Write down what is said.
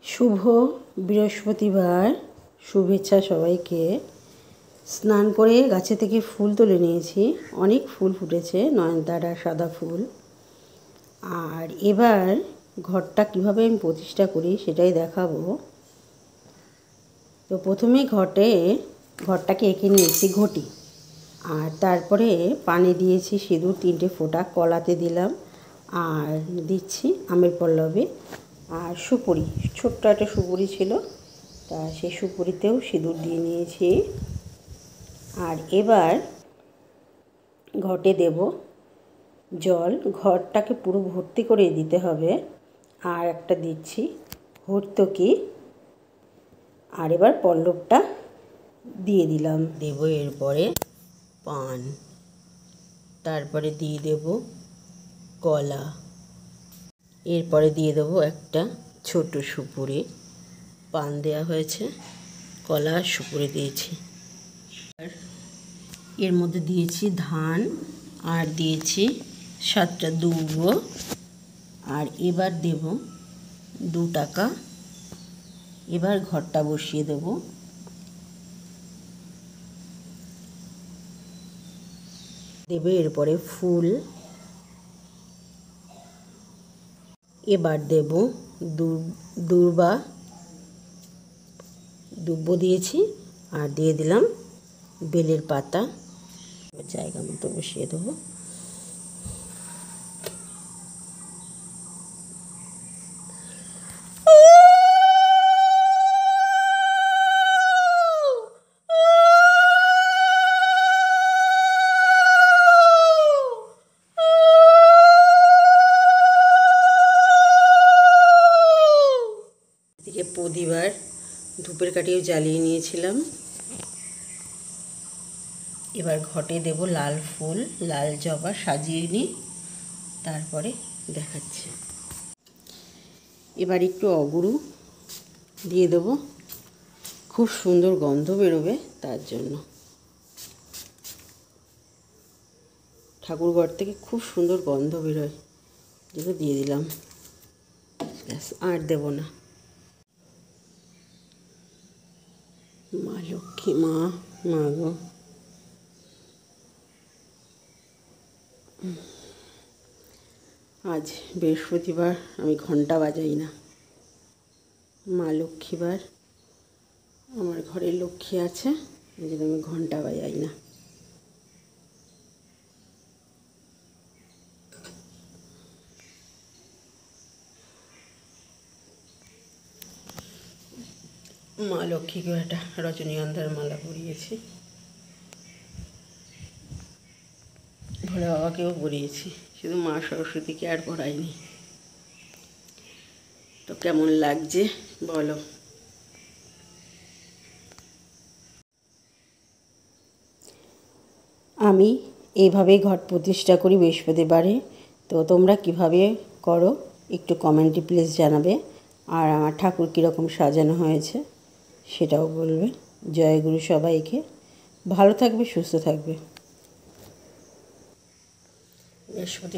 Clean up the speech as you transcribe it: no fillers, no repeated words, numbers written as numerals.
শুভ বৃহস্পতিবার। শুভেচ্ছা সবাইকে। স্নান করে গাছে থেকে ফুল তুলে নিয়েছি, অনেক ফুল ফুটেছে, নয়নতারা, সাদা ফুল। আর এবার ঘরটা কিভাবে আমি প্রতিষ্ঠা করি সেটাই দেখাবো। তো প্রথমে ঘরটাকে এঁকে নিয়েছি ঘটি, আর তারপরে পানি দিয়েছি সিঁদুর 3টে ফোঁটা, কলাতে দিলাম, আর দিচ্ছি আমের পল্লবে, আর সুপুরি, ছোট্ট একটা সুপুরি ছিল, তা সেই সুপুরিতেও সিঁদুর দিয়ে নিয়েছি। আর এবার ঘটে দেব জল, ঘরটাকে পুরো ভর্তি করে দিতে হবে। আর একটা দিচ্ছি হর্তকি, আর এবার পল্লবটা দিয়ে দিলাম। দেব এরপরে পান, তারপরে দিয়ে দেব কলা, এরপরে দিয়ে দেবো একটা ছোট সুপুরি। পান দেওয়া হয়েছে, কলা আর সুপুরি দিয়েছি। আর এর মধ্যে দিয়েছি ধান, আর দিয়েছি 7টা দুর্ব। আর এবার দেব 2 টাকা। এবার ঘরটা বসিয়ে দেব। দেবে এরপরে ফুল। এবার দেব দুব্ব দিয়েছি, আর দিয়ে দিলাম বেলের পাতা। জায়গা মতো বসিয়ে দেবো। এদিকে প্রদীপ ধূপের কাঠিও জ্বালিয়ে নিয়েছিলাম। এবার ঘটে দেব লাল ফুল, লাল জবা সাজিয়ে নিই, তারপরে দেখাচ্ছি। এবার একটু অগুরু দিয়ে দেব, খুব সুন্দর গন্ধ বেরোবে তার জন্য। ঠাকুরঘর থেকে খুব সুন্দর গন্ধ বেরোয়, যেটা দিয়ে দিলাম। ব্যাস, আর দেব না। মা লক্ষ্মী, মা গো। আজ বৃহস্পতিবার, আমি ঘন্টা বাজাই না। মা লক্ষ্মীবার, আমার ঘরে লক্ষ্মী আছে, এই জন্য আমি ঘন্টা বাজাই না। মা লক্ষ্মীকে একটা রজনীগন্ধার মালা পরিয়েছি, ভোলে বাবাকেও পরিয়েছি, শুধু মা সরস্বতীকে আর পড়াইনি। তো কেমন লাগছে বলো। আমি এইভাবেই ঘট প্রতিষ্ঠা করি বৃহস্পতিবারে। তো তোমরা কিভাবে করো একটু কমেন্টে প্লিজ জানাবে। আর আমার ঠাকুর কীরকম সাজানো হয়েছে সেটাও বলবে। জয় গুরু সবাইকে। ভালো থাকবে, সুস্থ থাকবে। বৃহস্পতি